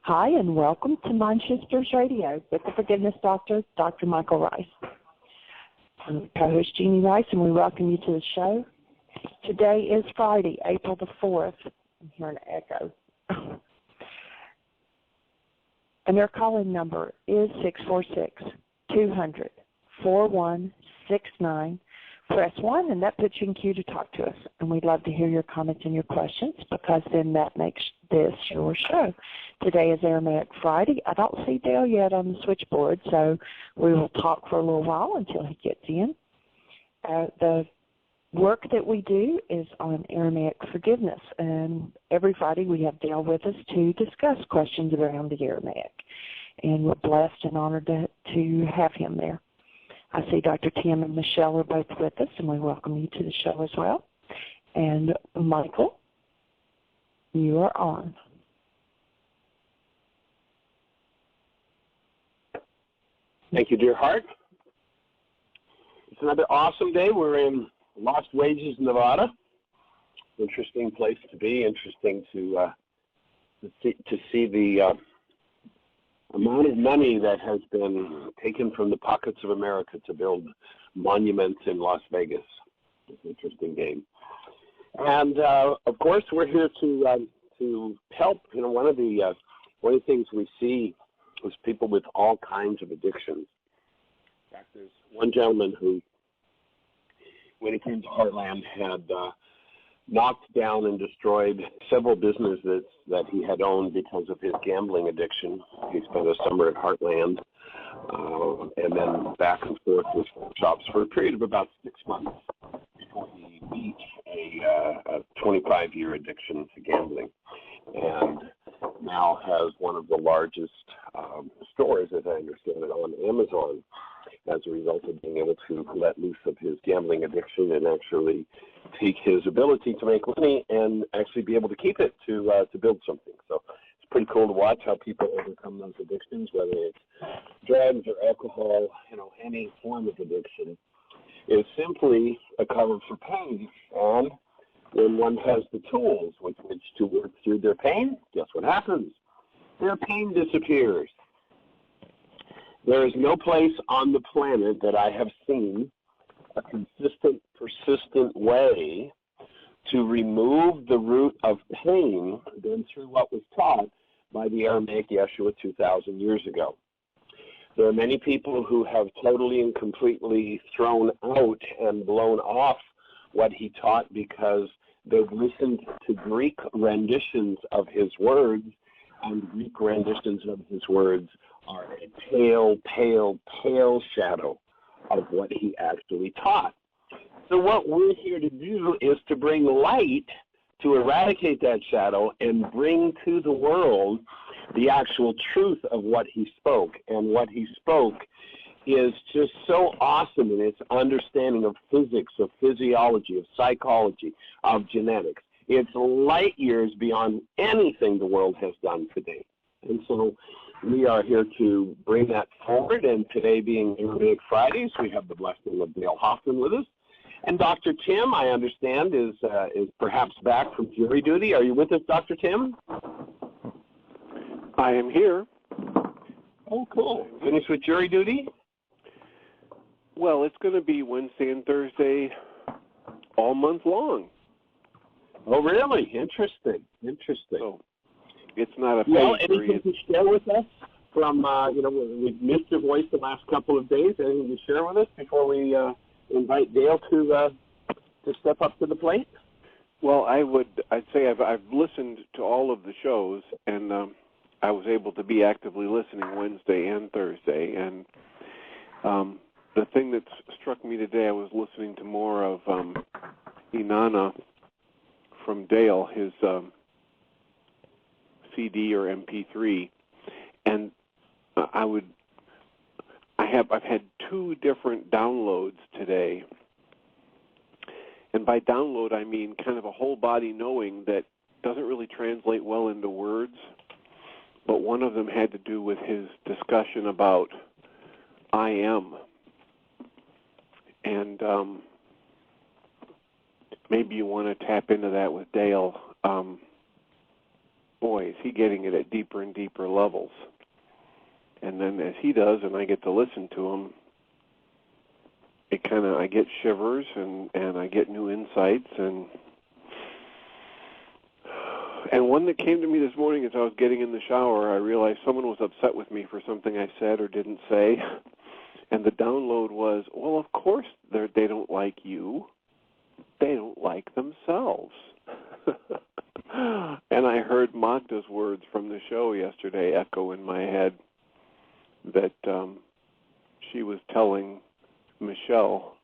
Hi, and welcome to MindShifters Radio with the Forgiveness Doctor, Dr. Michael Ryce. I'm co-host Jeanie Ryce, and we welcome you to the show. Today is Friday, April the 4th. I'm hearing an echo. And their call-in number is 646-200-4169. Press 1, and that puts you in queue to talk to us. And we'd love to hear your comments and your questions, because then that makes this your show. Today is Aramaic Friday. I don't see Dale yet on the switchboard, so we will talk for a little while until he gets in. The work that we do is on Aramaic forgiveness, and every Friday we have Dale with us to discuss questions around the Aramaic. And we're blessed and honored to have him there. I see Dr. Tim and Michelle are both with us, and we welcome you to the show as well. And Michael, you are on. Thank you, dear heart. It's another awesome day. We're in Lost Wages, Nevada. Interesting place to be. Interesting to see the amount of money that has been taken from the pockets of America to build monuments in Las Vegas. It's an interesting game. And of course, we're here to help. You know, one of the things we see is people with all kinds of addictions. In fact, there's one gentleman who, when he came to Heartland, had knocked down and destroyed several businesses that he had owned because of his gambling addiction. He spent a summer at Heartland and then back and forth with shops for a period of about 6 months before he beat a 25-year addiction to gambling, and now has one of the largest stores, as I understand it, on Amazon as a result of being able to let loose of his gambling addiction and actually take his ability to make money and actually be able to keep it to build something. So it's pretty cool to watch how people overcome those addictions, whether it's drugs or alcohol, you know, any form of addiction is simply a cover for pain. And when one has the tools with which to work through their pain, guess what happens? Their pain disappears. There is no place on the planet that I have seen a consistent, persistent way to remove the root of pain than through what was taught by the Aramaic Yeshua 2,000 years ago. There are many people who have totally and completely thrown out and blown off what he taught because they've listened to Greek renditions of his words, and Greek renditions of his words are a pale, pale, pale shadow of what he actually taught. So what we're here to do is to bring light to eradicate that shadow and bring to the world the actual truth of what he spoke. And what he spoke is just so awesome in its understanding of physics, of physiology, of psychology, of genetics. It's light years beyond anything the world has done today. And so we are here to bring that forward, and today being Aramaic Fridays, we have the blessing of Dale Hoffman with us. And Dr. Tim, I understand, is perhaps back from jury duty. Are you with us, Dr. Tim? I am here. Oh, cool. Finished with jury duty? Well, it's going to be Wednesday and Thursday all month long. Oh, really? Interesting. So it's not a well, phase anything to share with us from, we've missed your voice the last couple of days. Anything to share with us before we invite Dale to step up to the plate? Well, I'd say I've listened to all of the shows, and I was able to be actively listening Wednesday and Thursday. And the thing that struck me today, I was listening to more of Inanna from Dale, his CD or MP3, and I've had 2 different downloads today. And by download, I mean kind of a whole body knowing that doesn't really translate well into words, but one of them had to do with his discussion about I am. And maybe you want to tap into that with Dale. boy, is he getting it at deeper and deeper levels. And then as he does, and I get to listen to him, I get shivers and I get new insights. And one that came to me this morning as I was getting in the shower, I realized someone was upset with me for something I said or didn't say. And the download was, well, of course they don't like you. They don't like themselves. And I heard Magda's words from the show yesterday echo in my head that she was telling Michelle,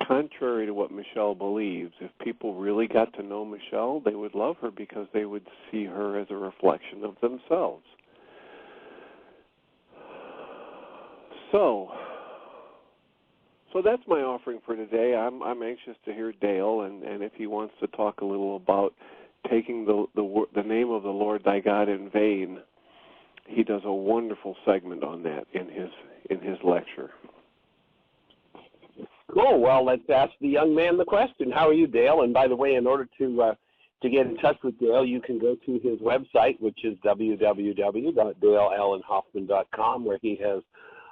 contrary to what Michelle believes, if people really got to know Michelle, they would love her because they would see her as a reflection of themselves. So that's my offering for today. I'm anxious to hear Dale, and if he wants to talk a little about taking the name of the Lord thy God in vain. He does a wonderful segment on that in his lecture. Cool. Well, let's ask the young man the question. How are you, Dale? And by the way, in order to get in touch with Dale, you can go to his website, which is www.daleallenhoffman.com, where he has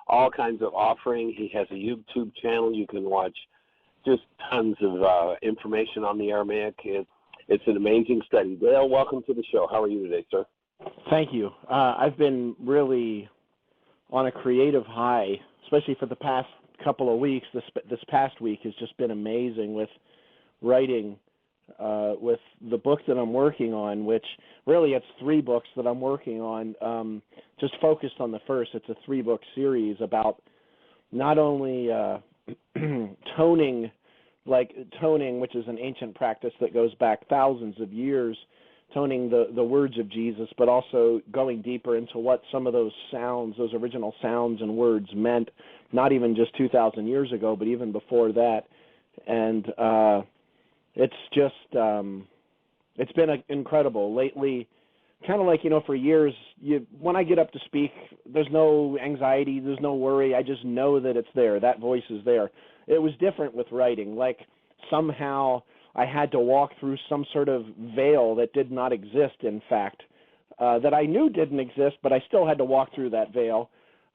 all kinds of offering. He has a YouTube channel. You can watch just tons of information on the Aramaic. It's an amazing study. Dale, welcome to the show. How are you today, sir? Thank you. I've been really on a creative high, especially for the past couple of weeks. This past week has just been amazing with writing, with the book that I'm working on, which really it's 3 books that I'm working on, just focused on the first. It's a 3-book series about not only toning, which is an ancient practice that goes back thousands of years, toning the words of Jesus, but also going deeper into what some of those sounds, those original sounds and words meant, not even just 2,000 years ago, but even before that. And it's just, it's been incredible. Lately, kind of like, for years, when I get up to speak, there's no anxiety, there's no worry. I just know that it's there. That voice is there. It was different with writing. Like somehow I had to walk through some sort of veil that did not exist, in fact, that I knew didn't exist, but I still had to walk through that veil,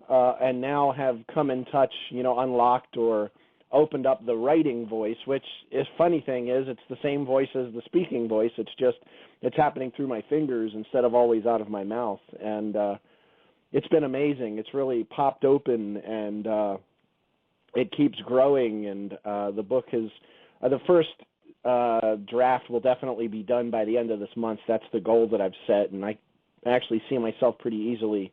and now have come in touch, unlocked or opened up the writing voice, which is funny thing is it's the same voice as the speaking voice. It's just it's happening through my fingers instead of always out of my mouth. And it's been amazing. It's really popped open, and it keeps growing. And the book is the first draft will definitely be done by the end of this month. That's the goal that I've set, and I actually see myself pretty easily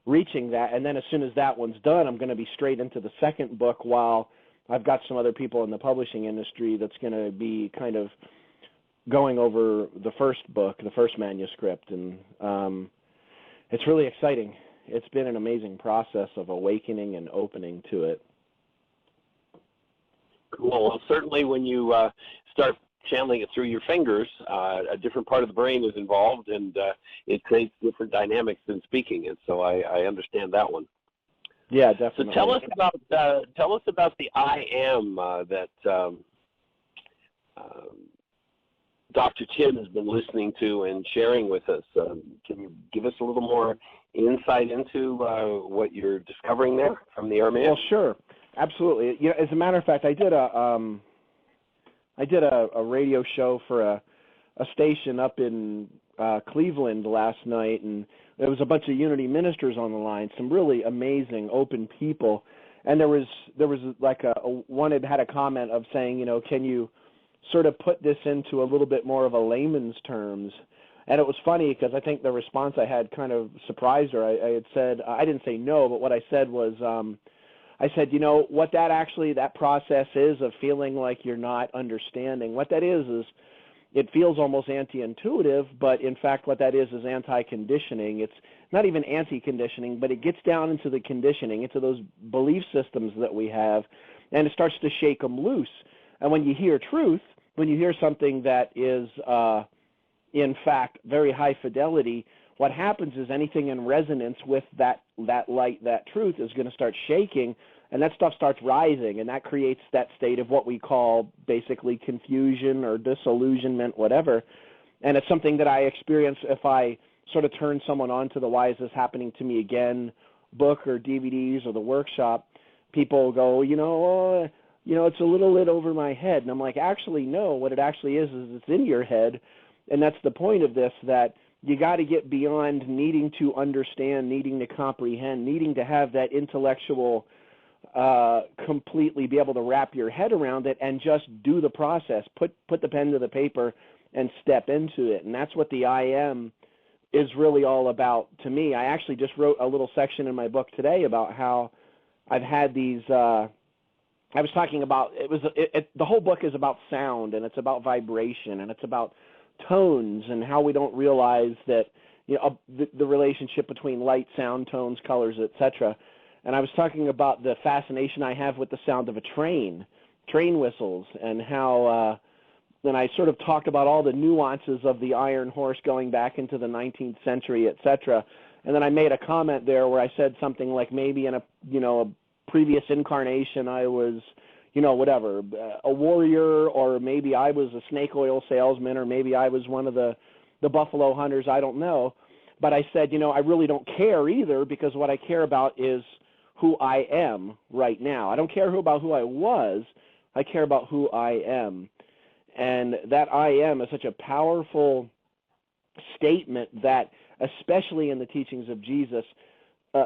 reaching that. And then as soon as that one's done, I'm going to be straight into the second book, while I've got some other people in the publishing industry that's going to be kind of going over the first book, the first manuscript, and it's really exciting. It's been an amazing process of awakening and opening to it. Cool. Well, certainly when you start channeling it through your fingers, a different part of the brain is involved, and it creates different dynamics than speaking. And so I understand that one. Yeah, definitely. So tell us about the I am that Dr. Tim has been listening to and sharing with us. Can you give us a little more insight into what you're discovering there from the Aramaic? Well, sure, absolutely. As a matter of fact, I did a radio show for a station up in Cleveland last night, and there was a bunch of Unity ministers on the line, some really amazing, open people. And there was like one had a comment of saying, can you sort of put this into a little bit more of a layman's terms? And it was funny because I think the response I had kind of surprised her. I had said, I didn't say no, but what I said was, I said, what that process is of feeling like you're not understanding, what that is it feels almost anti-intuitive, but in fact what that is anti-conditioning. It's not even anti-conditioning, but it gets down into the conditioning, into those belief systems that we have, and it starts to shake them loose. And when you hear truth, when you hear something that is in fact very high fidelity, what happens is anything in resonance with that light, that truth, is going to start shaking, and that stuff starts rising, and that creates that state of what we call basically confusion or disillusionment, whatever. And it's something that I experience if I sort of turn someone on to the Why Is This Happening to Me Again book or DVDs or the workshop. People go, it's a little lit over my head. And I'm like, actually, no, what it actually is it's in your head. And that's the point of this, that you got to get beyond needing to understand, needing to comprehend, needing to have that intellectual completely be able to wrap your head around it and just do the process, put the pen to the paper and step into it. And that's what the I am is really all about to me. I actually just wrote a little section in my book today about how I've had these I was talking about the whole book is about sound, and it's about vibration, and it's about tones, and how we don't realize that the relationship between light, sound, tones, colors, etc. And I was talking about the fascination I have with the sound of a train whistles, and how then I sort of talked about all the nuances of the iron horse going back into the 19th century, etc. And then I made a comment there where I said something like maybe in a previous incarnation I was, a warrior, or maybe I was a snake oil salesman, or maybe I was one of the buffalo hunters, I don't know. But I said, I really don't care either, because what I care about is who I am right now. I don't care about who I was, I care about who I am. And that I am is such a powerful statement that, especially in the teachings of Jesus,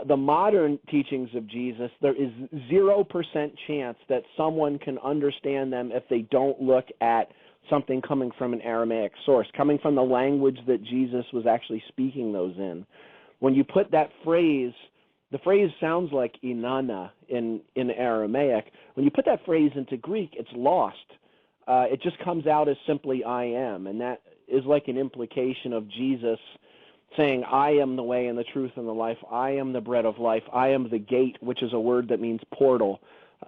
the modern teachings of Jesus, there is 0% chance that someone can understand them if they don't look at something coming from an Aramaic source, coming from the language that Jesus was actually speaking those in. When you put that phrase, the phrase sounds like Inanna in Aramaic. When you put that phrase into Greek, it's lost. It just comes out as simply I am, and that is like an implication of Jesus saying, I am the way and the truth and the life. I am the bread of life. I am the gate, which is a word that means portal.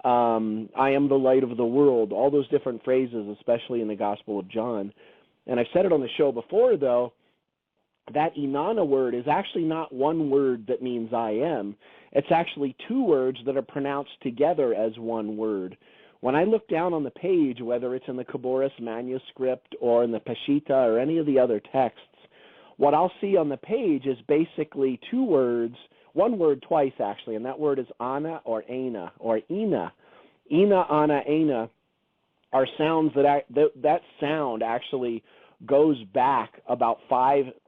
I am the light of the world. All those different phrases, especially in the Gospel of John. And I've said it on the show before, though, that Inanna word is actually not one word that means I am. It's actually two words that are pronounced together as one word. When I look down on the page, whether it's in the Khabouris manuscript or in the Peshitta or any of the other texts, what I'll see on the page is basically two words, one word twice actually, and that word is Anna or Ana or Ina. Ina, Anna, Ana are sounds that sound actually goes back about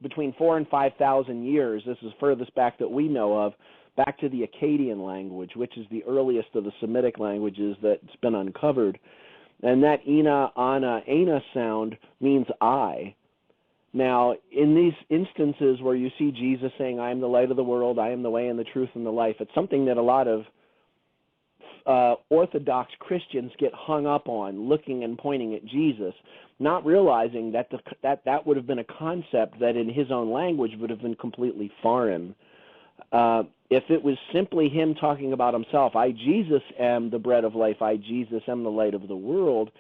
between 4,000 and 5,000 years. This is furthest back that we know of, back to the Akkadian language, which is the earliest of the Semitic languages that's been uncovered. And that Ina, Ana, Ana sound means I. Now, in these instances where you see Jesus saying, I am the light of the world, I am the way and the truth and the life, it's something that a lot of Orthodox Christians get hung up on, looking and pointing at Jesus, not realizing that that would have been a concept that in his own language would have been completely foreign. If it was simply him talking about himself, I, Jesus, am the bread of life, I, Jesus, am the light of the world,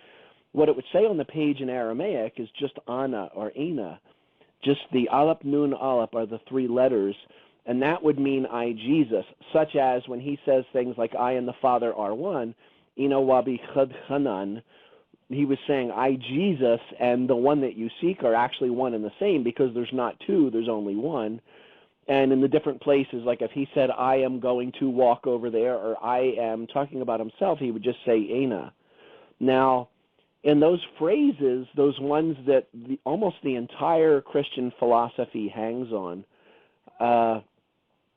what it would say on the page in Aramaic is just Ana or Ana. Just the Aleph, Nun, Aleph are the three letters, and that would mean I, Jesus, such as when he says things like I and the Father are one, Ino Wabi Chad Hanan, he was saying I, Jesus, and the one that you seek are actually one and the same, because there's not two, there's only one. And in the different places, like if he said I am going to walk over there, or I am talking about himself, he would just say Ana. Now, in those phrases, those ones that almost the entire Christian philosophy hangs on,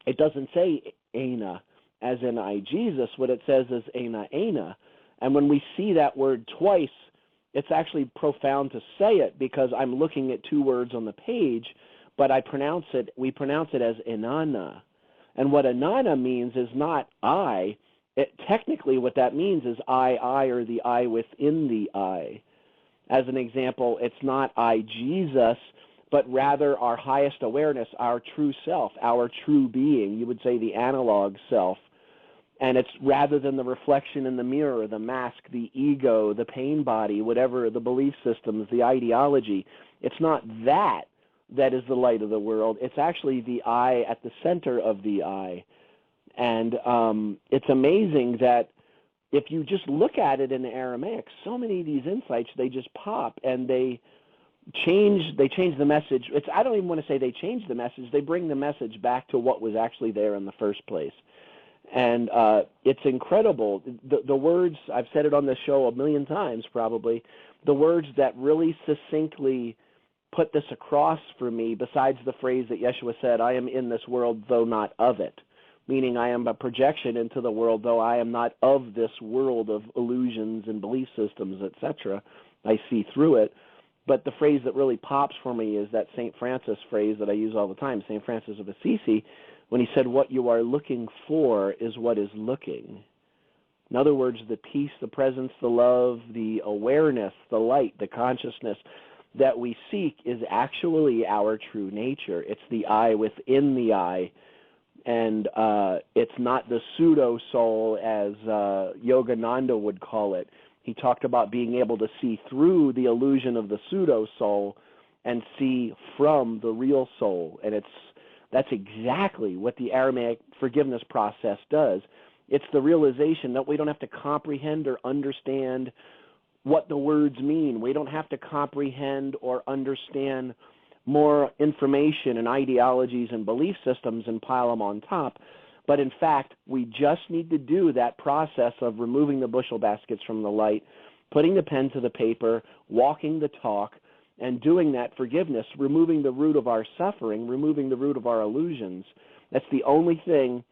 it doesn't say Ana as in I, Jesus. What it says is Ana, Ana. And when we see that word twice, it's actually profound to say it, because I'm looking at two words on the page, but we pronounce it as Inanna. And what Inanna means is not I. Technically what that means is I, or the I within the I. As an example, it's not I, Jesus, but rather our highest awareness, our true self, our true being. You would say the analog self. And it's rather than the reflection in the mirror, the mask, the ego, the pain body, whatever, the belief systems, the ideology. It's not that is the light of the world. It's actually the I at the center of the I. And it's amazing that if you just look at it in Aramaic, so many of these insights, they just pop, and they change the message. I don't even want to say they change the message. They bring the message back to what was actually there in the first place. And it's incredible. The words, I've said it on this show a million times probably, the words that really succinctly put this across for me, besides the phrase that Yeshua said, I am in this world, though not of it, meaning I am a projection into the world, though I am not of this world of illusions and belief systems, etc. I see through it. But the phrase that really pops for me is that St. Francis phrase that I use all the time, St. Francis of Assisi, when he said, what you are looking for is what is looking. In other words, the peace, the presence, the love, the awareness, the light, the consciousness that we seek is actually our true nature. It's the I within the I, and it's not the pseudo-soul as Yogananda would call it. He talked about being able to see through the illusion of the pseudo-soul and see from the real soul, and that's exactly what the Aramaic forgiveness process does. It's the realization that we don't have to comprehend or understand what the words mean. We don't have to comprehend or understand more information and ideologies and belief systems and pile them on top. But in fact, we just need to do that process of removing the bushel baskets from the light, putting the pen to the paper, walking the talk, and doing that forgiveness, removing the root of our suffering, removing the root of our illusions. That's the only thing,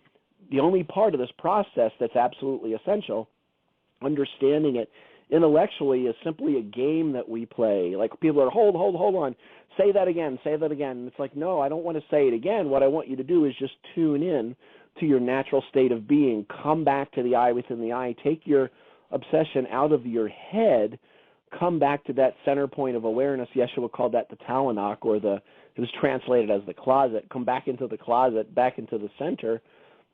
the only part of this process that's absolutely essential. Understanding it intellectually is simply a game that we play. Like people are, hold on, say that again. And it's like, no, I don't want to say it again. What I want you to do is just tune in to your natural state of being. Come back to the I within the I. Take your obsession out of your head. Come back to that center point of awareness. Yeshua called that the Talanach, or it was translated as the closet. Come back into the closet, back into the center,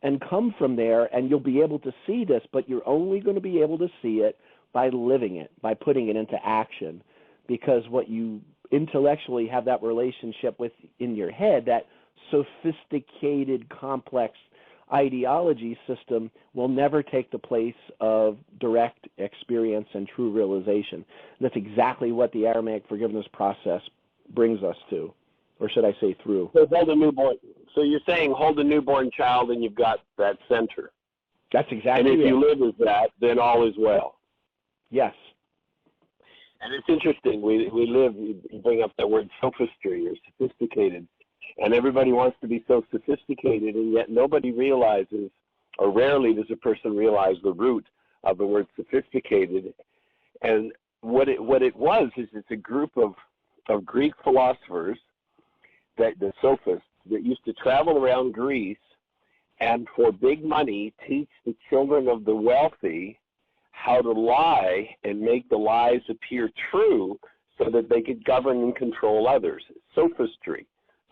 and come from there, and you'll be able to see this, but you're only going to be able to see it by living it, by putting it into action, because what you intellectually have that relationship with in your head, that sophisticated, complex ideology system, will never take the place of direct experience and true realization. And that's exactly what the Aramaic forgiveness process brings us to, or should I say through. So hold a newborn. So you're saying hold a newborn child and you've got that center. That's exactly it. And if you live as that, then all is well. Yes. And it's interesting. We live, you bring up that word sophistry or sophisticated. And everybody wants to be so sophisticated, and yet nobody realizes, or rarely does a person realize the root of the word sophisticated. And what it was is it's a group of Greek philosophers, the sophists, that used to travel around Greece and for big money teach the children of the wealthy how to lie and make the lies appear true so that they could govern and control others. Sophistry.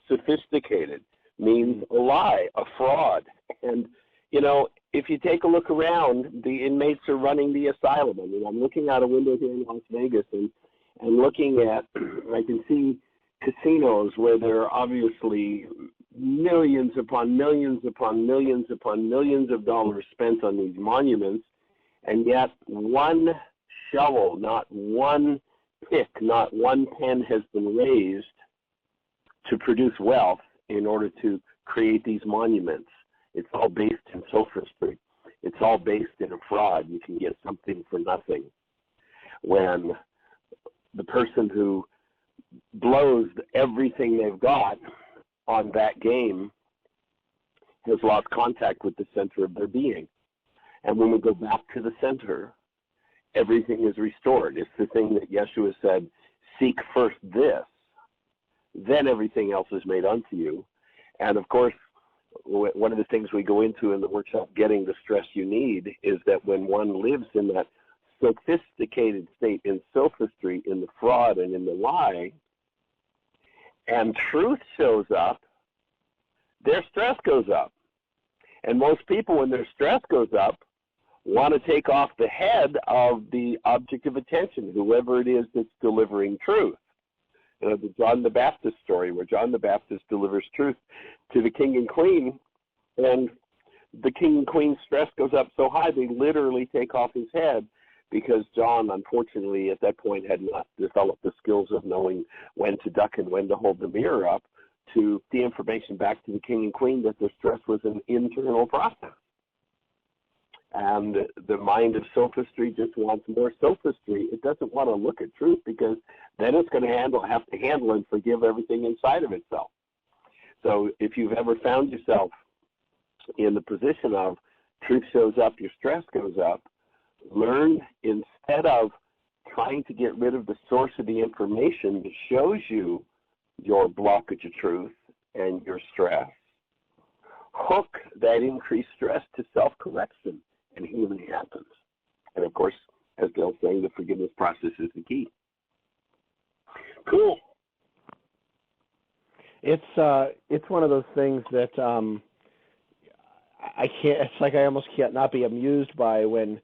Sophisticated means a lie, a fraud. And, you know, if you take a look around, the inmates are running the asylum. I mean, I'm looking out a window here in Las Vegas and looking at, I can see casinos where there are obviously millions upon millions upon millions upon millions of dollars spent on these monuments, and yet one shovel, not one pick, not one pen has been raised to produce wealth in order to create these monuments. It's all based in sophistry. It's all based in a fraud. You can get something for nothing. When the person who blows everything they've got on that game has lost contact with the center of their being. And when we go back to the center, everything is restored. It's the thing that Yeshua said, seek first this, then everything else is made unto you. And of course, one of the things we go into in the workshop, Getting the Stress You Need, is that when one lives in that sophisticated state, in sophistry, in the fraud and in the lie, and truth shows up, their stress goes up. And most people, when their stress goes up, want to take off the head of the object of attention, whoever it is that's delivering truth. You know, the John the Baptist story, where John the Baptist delivers truth to the king and queen, and the king and queen's stress goes up so high they literally take off his head because John, unfortunately, at that point had not developed the skills of knowing when to duck and when to hold the mirror up to the information back to the king and queen that the stress was an internal process. And the mind of sophistry just wants more sophistry. It doesn't want to look at truth because then it's going to have to handle and forgive everything inside of itself. So if you've ever found yourself in the position of truth shows up, your stress goes up, learn instead of trying to get rid of the source of the information that shows you your blockage of truth and your stress, hook that increased stress to self-correction, and healing happens. And of course, as Bill's saying, the forgiveness process is the key. Cool. It's one of those things that I can't. It's like I almost can't not be amused by when.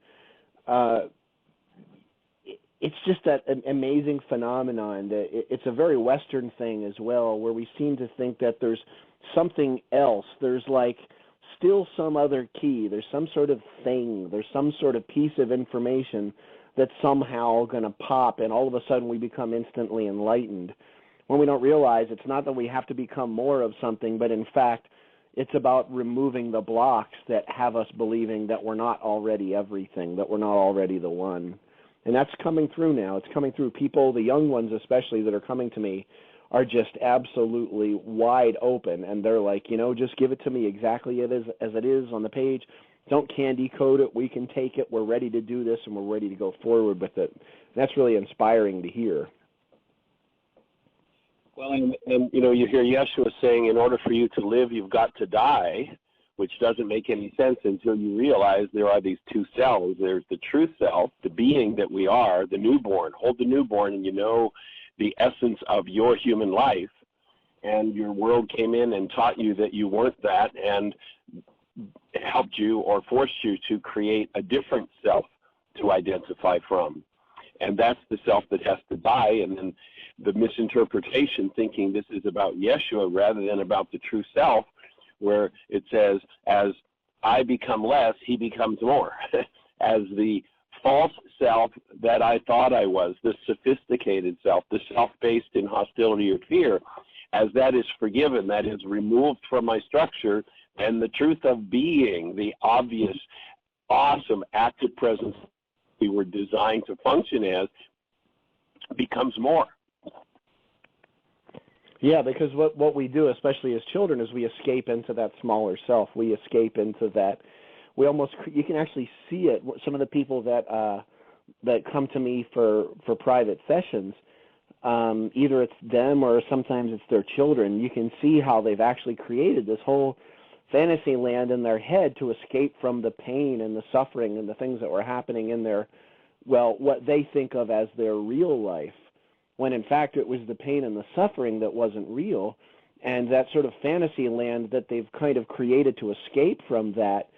It's just that an amazing phenomenon that it's a very Western thing as well, where we seem to think that there's something else. There's like still some other key. There's some sort of thing. There's some sort of piece of information that's somehow going to pop, and all of a sudden we become instantly enlightened. When we don't realize it's not that we have to become more of something, but in fact, it's about removing the blocks that have us believing that we're not already everything, that we're not already the one. And that's coming through now. It's coming through. People, the young ones especially, that are coming to me are just absolutely wide open. And they're like, just give it to me exactly as it is on the page. Don't candy code it. We can take it. We're ready to do this, and we're ready to go forward with it. And that's really inspiring to hear. Well, and you hear Yeshua saying, in order for you to live, you've got to die, which doesn't make any sense until you realize there are these two selves. There's the true self, the being that we are, the newborn. Hold the newborn, and you know the essence of your human life. And your world came in and taught you that you weren't that and helped you or forced you to create a different self to identify from. And that's the self that has to die. And then the misinterpretation, thinking this is about Yeshua rather than about the true self, where it says, as I become less, he becomes more. As the false self that I thought I was, the sophisticated self, the self based in hostility or fear, as that is forgiven, that is removed from my structure, and the truth of being, the obvious, awesome, active presence we were designed to function as, becomes more. Yeah, because what we do, especially as children, is we escape into that smaller self. We escape into that. You can actually see it. Some of the people that come to me for private sessions, either it's them or sometimes it's their children. You can see how they've actually created this whole fantasy land in their head to escape from the pain and the suffering and the things that were happening in their, what they think of as their real life, when in fact it was the pain and the suffering that wasn't real. And that sort of fantasy land that they've kind of created to escape from that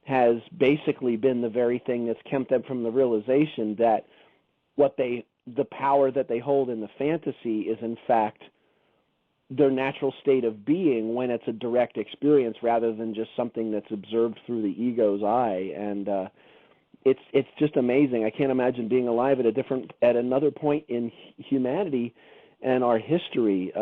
has basically been the very thing that's kept them from the realization that the power that they hold in the fantasy is in fact their natural state of being when it's a direct experience rather than just something that's observed through the ego's eye. And it's just amazing. I can't imagine being alive at another point in humanity and our history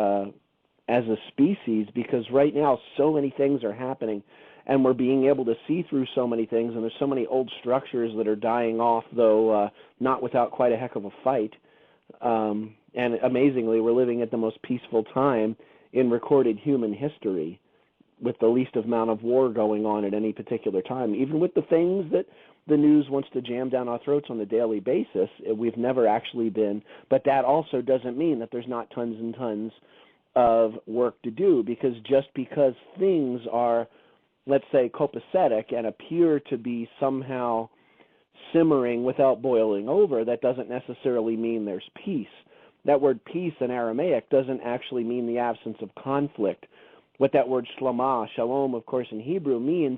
as a species, because right now so many things are happening and we're being able to see through so many things, and there's so many old structures that are dying off, though not without quite a heck of a fight. And amazingly, we're living at the most peaceful time in recorded human history, with the least amount of war going on at any particular time. Even with the things that the news wants to jam down our throats on a daily basis, we've never actually been. But that also doesn't mean that there's not tons and tons of work to do, because just because things are, let's say, copacetic and appear to be somehow simmering without boiling over, that doesn't necessarily mean there's peace. That word peace in Aramaic doesn't actually mean the absence of conflict. What that word shalom, of course, in Hebrew means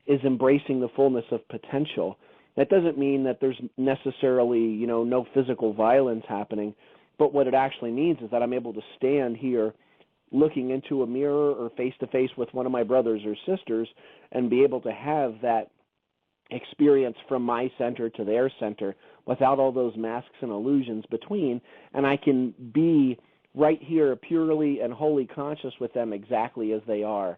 is embracing the fullness of potential. That doesn't mean that there's necessarily, no physical violence happening, but what it actually means is that I'm able to stand here looking into a mirror or face-to-face with one of my brothers or sisters and be able to have that experience from my center to their center without all those masks and illusions between, and I can be right here purely and wholly conscious with them exactly as they are.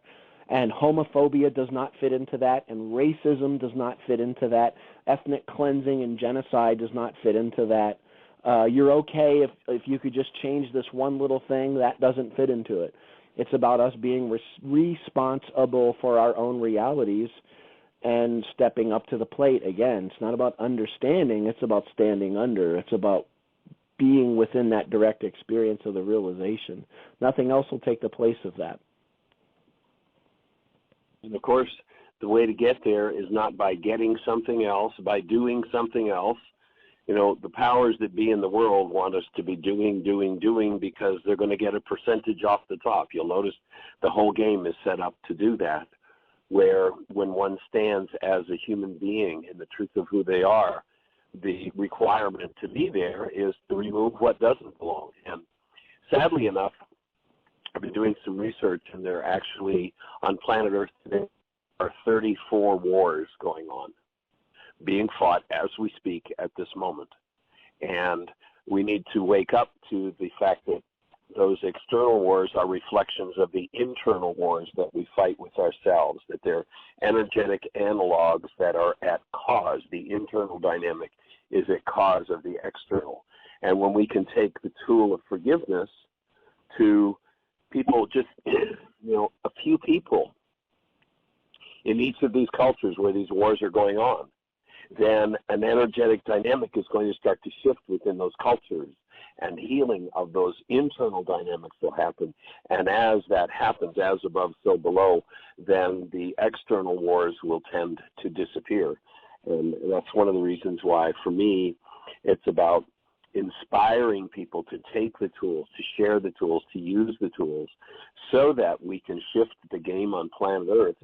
And homophobia does not fit into that, and racism does not fit into that. Ethnic cleansing and genocide does not fit into that. You're okay if you could just change this one little thing. That doesn't fit into it. It's about us being responsible for our own realities and stepping up to the plate. Again, it's not about understanding. It's about standing under. It's about being within that direct experience of the realization. Nothing else will take the place of that. And of course, the way to get there is not by getting something else, by doing something else. You know, the powers that be in the world want us to be doing because they're going to get a percentage off the top. You'll notice the whole game is set up to do that, where when one stands as a human being in the truth of who they are, the requirement to be there is to remove what doesn't belong. And sadly enough, I've been doing some research, and there actually, on planet Earth today, are 34 wars going on, being fought as we speak at this moment. And we need to wake up to the fact that those external wars are reflections of the internal wars that we fight with ourselves, that they're energetic analogs that are at cause. The internal dynamic is at cause of the external. And when we can take the tool of forgiveness to people, just, a few people in each of these cultures where these wars are going on, then an energetic dynamic is going to start to shift within those cultures, and healing of those internal dynamics will happen. And as that happens, as above, so below, then the external wars will tend to disappear. And that's one of the reasons why, for me, it's about inspiring people to take the tools, to share the tools, to use the tools, so that we can shift the game on planet Earth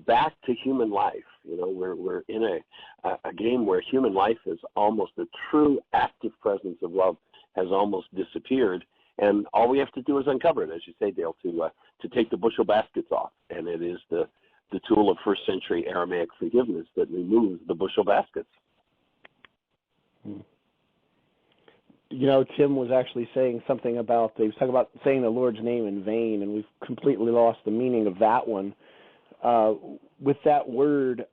back to human life. We're in a game where human life is almost, the true active presence of love has almost disappeared, and all we have to do is uncover it, as you say, Dale, to take the bushel baskets off. And it is the tool of first century Aramaic forgiveness that removes the bushel baskets. Tim was actually saying something about, he was talking about saying the Lord's name in vain, and we've completely lost the meaning of that one. With that word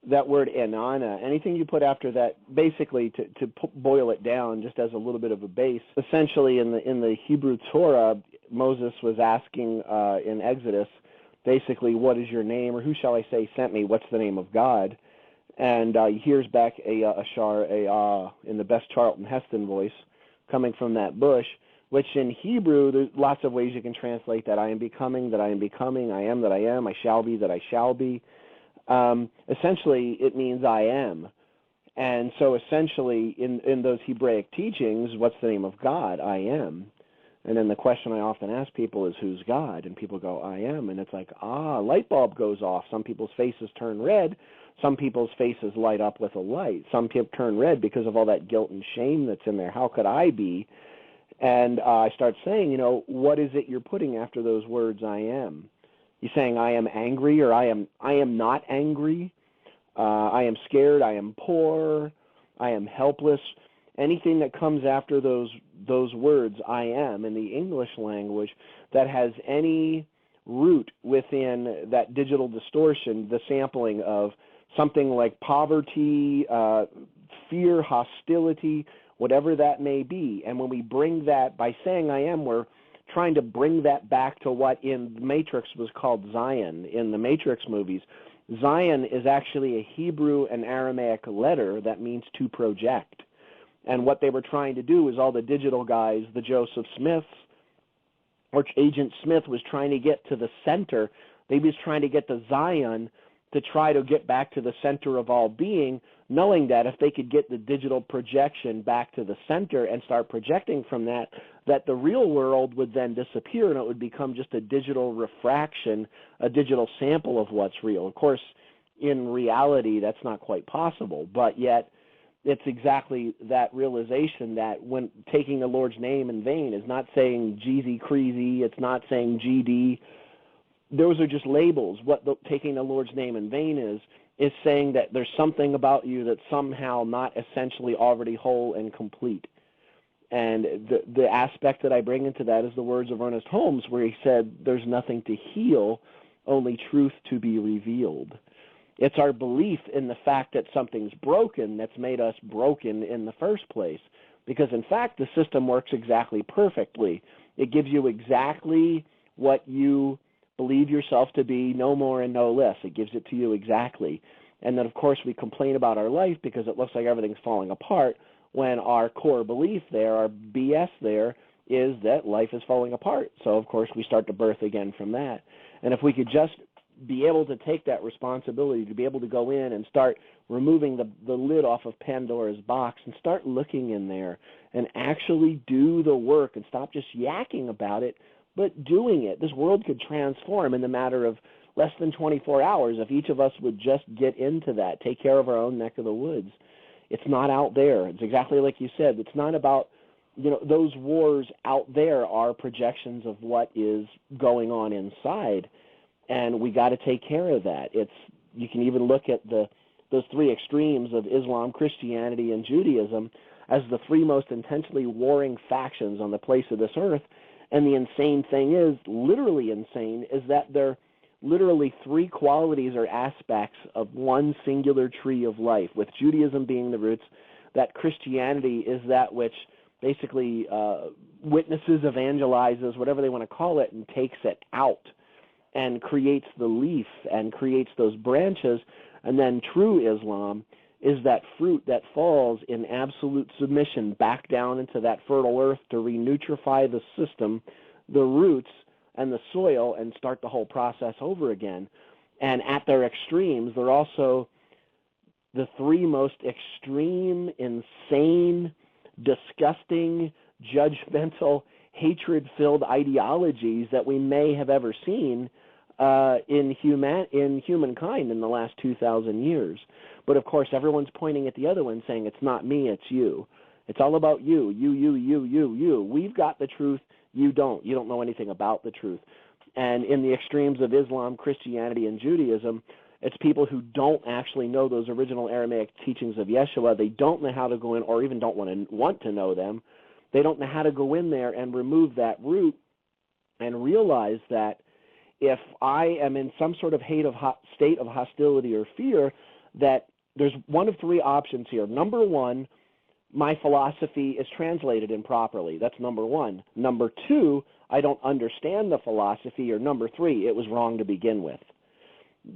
Inanna, anything you put after that, basically to boil it down just as a little bit of a base, essentially in the Hebrew Torah, Moses was asking in Exodus, basically, what is your name, or who shall I say sent me, what's the name of God? And he hears back Ashar, in the best Charlton Heston voice, coming from that bush, which in Hebrew, there's lots of ways you can translate that. I am becoming, that I am becoming, I am that I am, I shall be, that I shall be. Essentially, it means I am. And so essentially, in those Hebraic teachings, what's the name of God? I am. And then the question I often ask people is, who's God? And people go, I am. And it's like, light bulb goes off. Some people's faces turn red. Some people's faces light up with a light. Some people turn red because of all that guilt and shame that's in there. How could I be? And I start saying, what is it you're putting after those words, I am? You're saying I am angry, or I am not angry. I am scared. I am poor. I am helpless. Anything that comes after those words, I am, in the English language, that has any root within that digital distortion, the sampling of something like poverty, fear, hostility, whatever that may be. And when we bring that, by saying I am, we're trying to bring that back to what in the Matrix was called Zion in the Matrix movies. Zion is actually a Hebrew and Aramaic letter that means to project. And what they were trying to do is all the digital guys, the Joseph Smiths, or Agent Smith was trying to get to the center. They was trying to get to Zion to try to get back to the center of all being, knowing that if they could get the digital projection back to the center and start projecting from that the real world would then disappear and it would become just a digital refraction, a digital sample of what's real. Of course, in reality, that's not quite possible, but yet it's exactly that realization that when taking the Lord's name in vain is not saying Jeezy Creasy, it's not saying GD. Those are just labels. What taking the Lord's name in vain is is saying that there's something about you that's somehow not essentially already whole and complete. And the aspect that I bring into that is the words of Ernest Holmes, where he said, there's nothing to heal, only truth to be revealed. It's our belief in the fact that something's broken that's made us broken in the first place. Because, in fact, the system works exactly perfectly. It gives you exactly what you believe yourself to be, no more and no less. It gives it to you exactly. And then, of course, we complain about our life because it looks like everything's falling apart, when our core belief there, our BS there, is that life is falling apart. So, of course, we start to birth again from that. And if we could just be able to take that responsibility, to be able to go in and start removing the lid off of Pandora's box and start looking in there and actually do the work and stop just yakking about it, but doing it. This world could transform in the matter of less than 24 hours if each of us would just get into that, take care of our own neck of the woods. It's not out there. It's exactly like you said. It's not about, those wars out there are projections of what is going on inside, and we got to take care of that. You can even look at those three extremes of Islam, Christianity, and Judaism as the three most intentionally warring factions on the place of this earth. And the insane thing is, literally insane, is that they're literally three qualities or aspects of one singular tree of life, with Judaism being the roots, that Christianity is that which basically witnesses, evangelizes, whatever they want to call it, and takes it out and creates the leaf and creates those branches. And then true Islam is that fruit that falls in absolute submission back down into that fertile earth to renutrify the system, the roots, and the soil, and start the whole process over again. And at their extremes, they're also the three most extreme, insane, disgusting, judgmental, hatred-filled ideologies that we may have ever seen in humankind in the last 2,000 years. But, of course, everyone's pointing at the other one saying, it's not me, it's you. It's all about you, you. We've got the truth. You don't. You don't know anything about the truth. And in the extremes of Islam, Christianity, and Judaism, it's people who don't actually know those original Aramaic teachings of Yeshua. They don't know how to go in, or even don't want to know them. They don't know how to go in there and remove that root and realize that if I am in some sort of state of hostility or fear, that there's one of three options here. Number one, my philosophy is translated improperly. That's number one. Number two, I don't understand the philosophy. Or number three, it was wrong to begin with.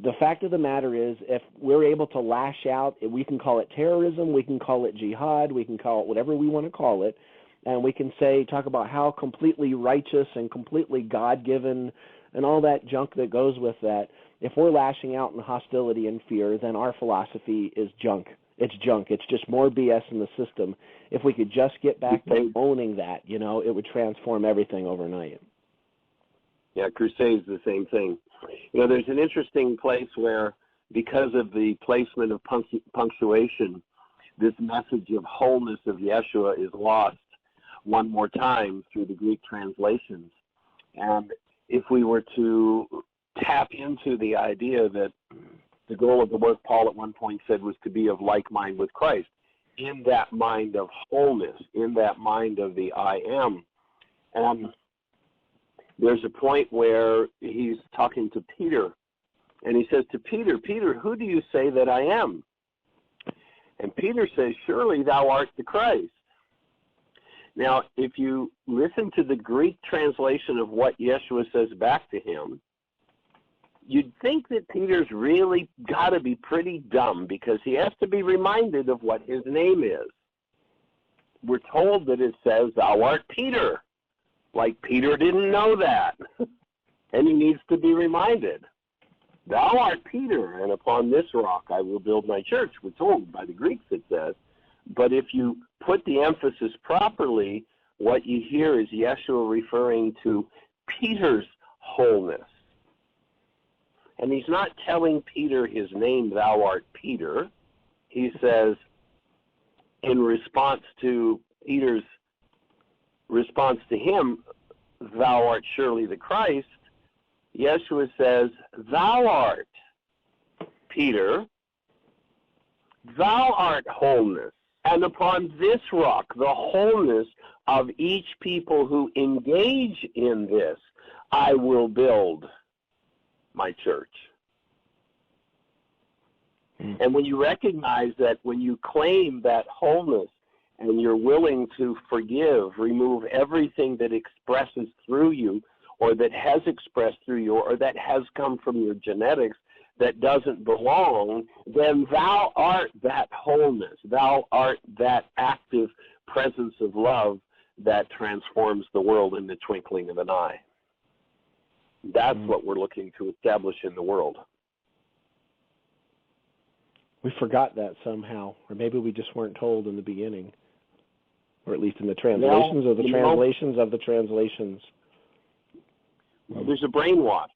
The fact of the matter is, if we're able to lash out, we can call it terrorism, we can call it jihad, we can call it whatever we want to call it, and we can talk about how completely righteous and completely God-given and all that junk that goes with that. If we're lashing out in hostility and fear, then our philosophy is junk. It's junk. It's just more BS in the system. If we could just get back to owning that, it would transform everything overnight. Yeah, Crusade's the same thing. There's an interesting place where, because of the placement of punctuation, this message of wholeness of Yeshua is lost one more time through the Greek translations. And if we were to tap into the idea that the goal of the work, Paul at one point said, was to be of like mind with Christ, in that mind of wholeness, in that mind of the I am. And there's a point where he's talking to Peter, and he says to Peter, Peter, who do you say that I am? And Peter says, surely thou art the Christ. Now, if you listen to the Greek translation of what Yeshua says back to him, you'd think that Peter's really got to be pretty dumb, because he has to be reminded of what his name is. We're told that it says, thou art Peter. Like Peter didn't know that. And he needs to be reminded. Thou art Peter, and upon this rock I will build my church. We're told by the Greeks it says. But if you put the emphasis properly, what you hear is Yeshua referring to Peter's wholeness. And he's not telling Peter his name, thou art Peter. He says, in response to Peter's response to him, thou art surely the Christ, Yeshua says, thou art Peter, Thou art wholeness, and upon this rock, the wholeness of each people who engage in this, I will build my church. And when you recognize that, when you claim that wholeness and you're willing to forgive, remove everything that expresses through you, or that has expressed through you, or that has come from your genetics that doesn't belong, then thou art that wholeness. Thou art that active presence of love that transforms the world in the twinkling of an eye. That's what we're looking to establish in the world. We forgot that somehow, or maybe we just weren't told in the beginning, or at least in the translations of the translations of the translations. Well, there's a brainwash,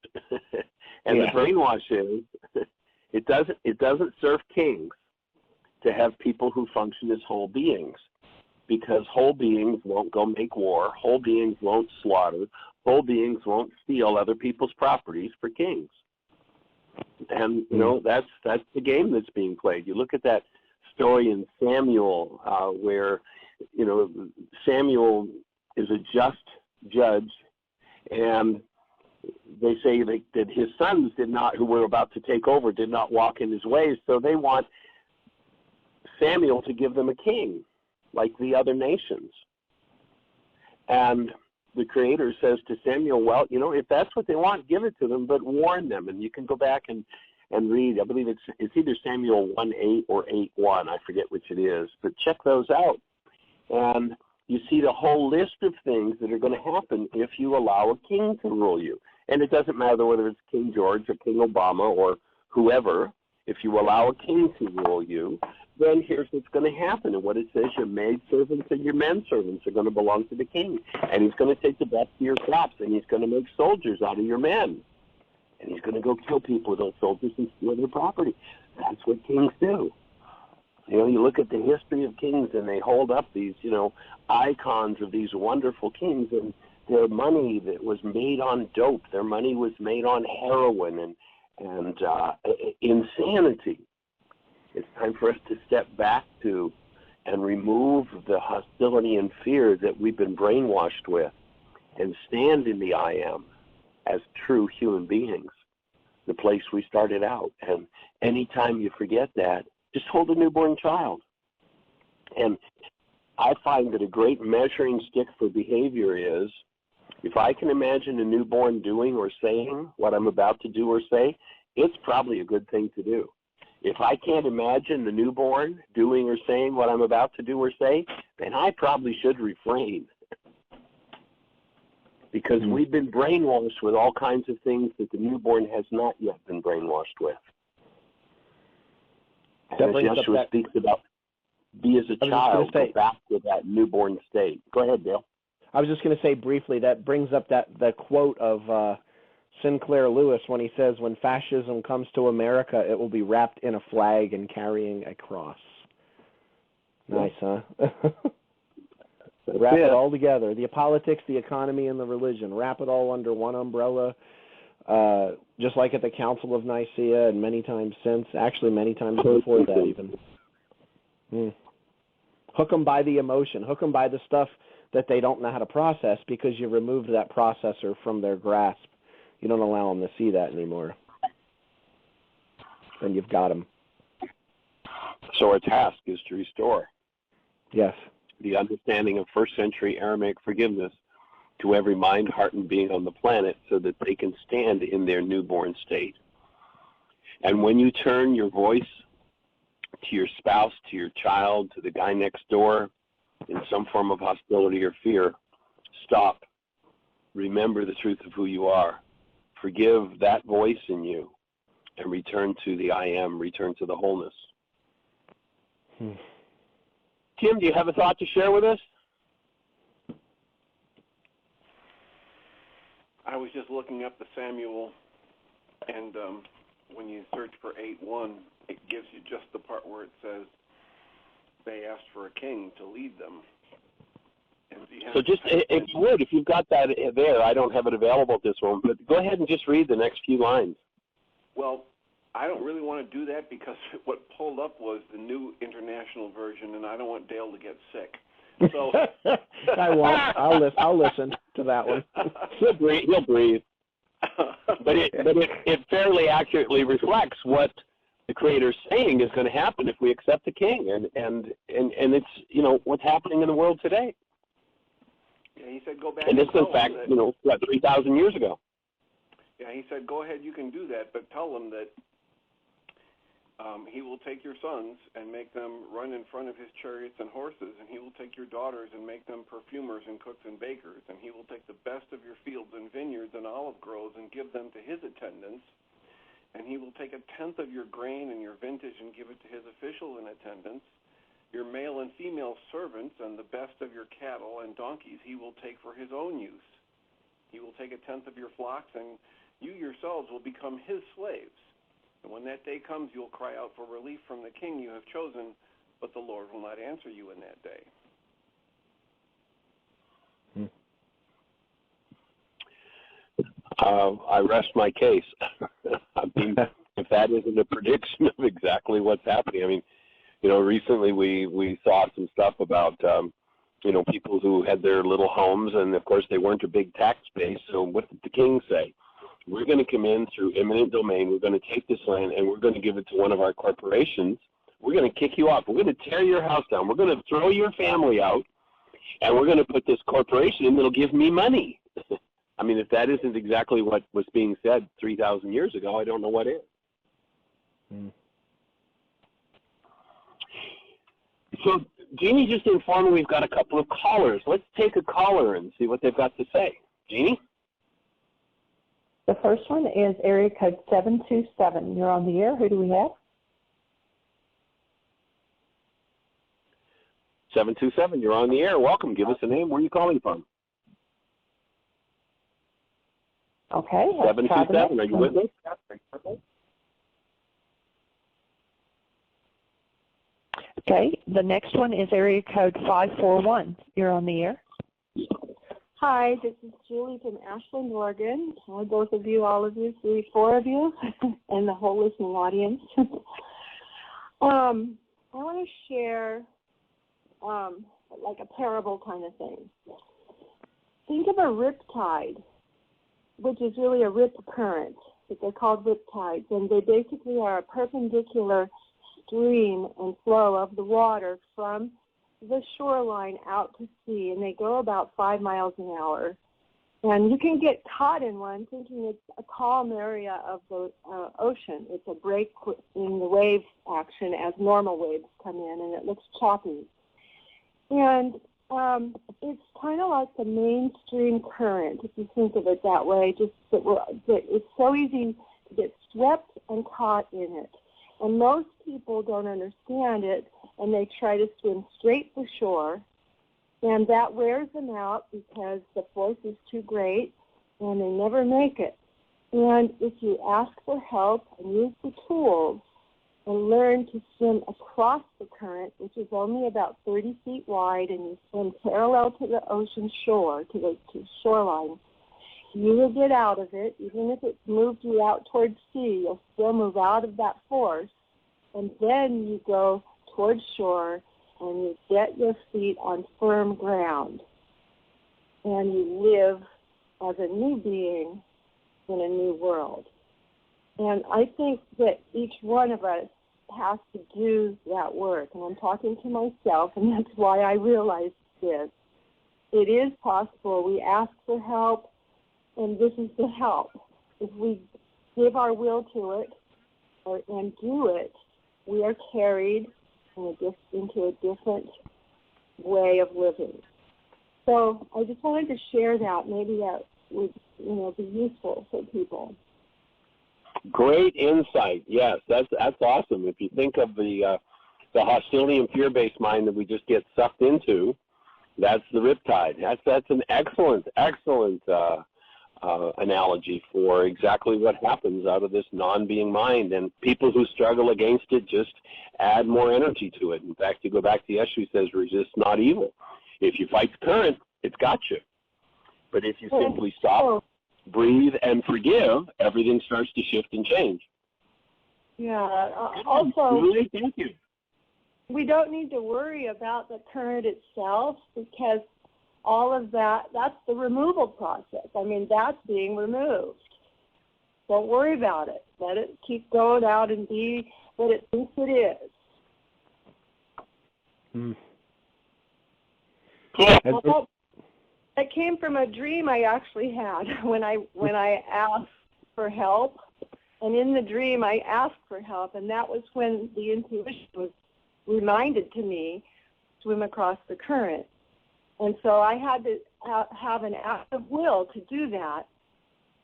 and the brainwash is it doesn't serve kings to have people who function as whole beings, because whole beings won't go make war, whole beings won't slaughter, whole beings won't steal other people's properties for kings. And you know, that's the game that's being played. You look at that story in Samuel, where Samuel is a just judge, and they say that his sons who were about to take over, did not walk in his ways, so they want Samuel to give them a king, like the other nations. And the Creator says to Samuel, well, if that's what they want, give it to them, but warn them. And you can go back and read, I believe it's either Samuel 1:8 or 8:1, I forget which it is, but check those out. And you see the whole list of things that are going to happen if you allow a king to rule you. And it doesn't matter whether it's King George or King Obama or whoever. If you allow a king to rule you, then here's what's going to happen. And what it says, your maidservants and your menservants are going to belong to the king. And he's going to take the best of your crops, and he's going to make soldiers out of your men. And he's going to go kill people with those soldiers and steal their property. That's what kings do. You look at the history of kings, and they hold up these, icons of these wonderful kings, and their money that was made on dope, their money was made on heroin and insanity. It's time for us to step back to and remove the hostility and fear that we've been brainwashed with, and stand in the I am as true human beings, the place we started out. And anytime you forget that, just hold a newborn child. And I find that a great measuring stick for behavior is, if I can imagine a newborn doing or saying what I'm about to do or say, it's probably a good thing to do. If I can't imagine the newborn doing or saying what I'm about to do or say, then I probably should refrain. Because we've been brainwashed with all kinds of things that the newborn has not yet been brainwashed with. And as Yeshua speaks about, be as a child, go back to that newborn state. Go ahead, Dale. I was just going to say briefly, that brings up the quote of Sinclair Lewis when he says, when fascism comes to America, it will be wrapped in a flag and carrying a cross. Nice, huh? Wrap it all together. The politics, the economy, and the religion. Wrap it all under one umbrella, just like at the Council of Nicaea and many times since. Actually, many times before that even. Hook them by the emotion. Hook them by the stuff that they don't know how to process, because you removed that processor from their grasp. You don't allow them to see that anymore. And you've got them. So our task is to restore. Yes. The understanding of first century Aramaic forgiveness to every mind, heart, and being on the planet, so that they can stand in their newborn state. And when you turn your voice to your spouse, to your child, to the guy next door, in some form of hostility or fear, stop. Remember the truth of who you are. Forgive that voice in you, and return to the I am, return to the wholeness. Tim, do you have a thought to share with us? I was just looking up the Samuel, and when you search for 8:1, it gives you just the part where it says they asked for a king to lead them. So just, if you've got that there, I don't have it available at this moment, but go ahead and just read the next few lines. Well, I don't really want to do that because what pulled up was the new international version, and I don't want Dale to get sick. So I won't. I'll listen to that one. He'll breathe. But it fairly accurately reflects what the Creator's saying is going to happen if we accept the King, and it's what's happening in the world today. Yeah, he said go back. And this, in fact, 3,000 years ago. Yeah, he said go ahead, you can do that, but tell them that he will take your sons and make them run in front of his chariots and horses, and he will take your daughters and make them perfumers and cooks and bakers, and he will take the best of your fields and vineyards and olive groves and give them to his attendants, and he will take 1/10 of your grain and your vintage and give it to his officials and attendants, your male and female servants and the best of your cattle and donkeys he will take for his own use. He will take 1/10 of your flocks, and you yourselves will become his slaves. And when that day comes, you'll cry out for relief from the king you have chosen, but the Lord will not answer you in that day. I rest my case. I mean, if that isn't a prediction of exactly what's happening. I mean, recently we saw some stuff about, people who had their little homes, and of course they weren't a big tax base. So what did the king say? We're going to come in through eminent domain. We're going to take this land, and we're going to give it to one of our corporations. We're going to kick you off. We're going to tear your house down. We're going to throw your family out, and we're going to put this corporation in that'll give me money. I mean, if that isn't exactly what was being said 3,000 years ago, I don't know what is. So Jeanie just informed me we've got a couple of callers. Let's take a caller and see what they've got to say. Jeanie? The first one is area code 727. You're on the air. Who do we have? 727, you're on the air. Welcome. Give us a name. Where are you calling from? Okay. 727, are you with me? Okay. The next one is area code 541. You're on the air. Hi, this is Julie from Ashland, Oregon. Hi, both of you, all of you, 3, 4 of you, and the whole listening audience. I want to share like a parable kind of thing. Think of a rip tide, which is really a rip current, but they're called rip tides, and they basically are a perpendicular stream and flow of the water from the shoreline out to sea, and they go about 5 miles an hour. And you can get caught in one thinking it's a calm area of the ocean. It's a break in the wave action as normal waves come in, and it looks choppy. And it's kind of like the mainstream current, if you think of it that way, just that it's so easy to get swept and caught in it. And most people don't understand it, and they try to swim straight for shore, and that wears them out because the force is too great, and they never make it. And if you ask for help and use the tools and learn to swim across the current, which is only about 30 feet wide, and you swim parallel to the ocean shore, to the shoreline, you will get out of it. Even if it moved you out towards sea, you'll still move out of that force, and then you go towards shore and you get your feet on firm ground, and you live as a new being in a new world. And I think that each one of us has to do that work, and I'm talking to myself, and that's why I realized this. It is possible. We ask for help, and this is the help. If we give our will to it and do it, we are carried into a different way of living. So I just wanted to share that. Maybe that would be useful for people. Great insight. Yes, that's awesome. If you think of the hostility and fear-based mind that we just get sucked into, that's the riptide. That's an excellent analogy for exactly what happens out of this non-being mind. And people who struggle against it just add more energy to it. In fact, you go back to Yeshua says, resist not evil. If you fight the current, it's got you. But if you simply stop, breathe, and forgive, everything starts to shift and change. Yeah. Also, Julie, thank you. we don't need to worry about the current itself because all of that's the removal process. I mean, that's being removed. Don't worry about it. Let it keep going out and be what it thinks it is. Cool. Well, that came from a dream I actually had when I asked for help. And in the dream, I asked for help, and that was when the intuition was reminded to me, swim across the current. And so I had to have an act of will to do that.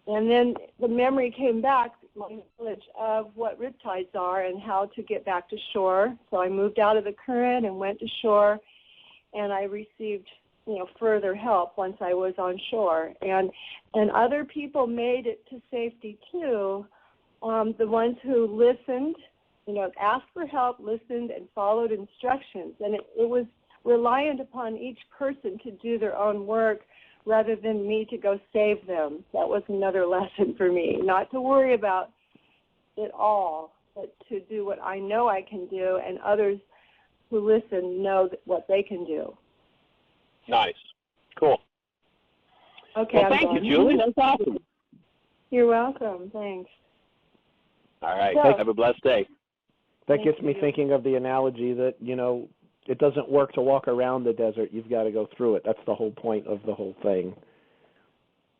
And then the memory came back, my knowledge of what riptides are and how to get back to shore. So I moved out of the current and went to shore, and I received, further help once I was on shore. And other people made it to safety too. The ones who listened, asked for help, listened, and followed instructions. And it was reliant upon each person to do their own work rather than me to go save them. That was another lesson for me, not to worry about it all, but to do what I know I can do, and others who listen know what they can do. Nice. Cool. Okay, well, thank you, Julie. That's awesome. You're welcome. Thanks. All right. So, have a blessed day. That gets me thinking of the analogy that, it doesn't work to walk around the desert. You've got to go through it. That's the whole point of the whole thing.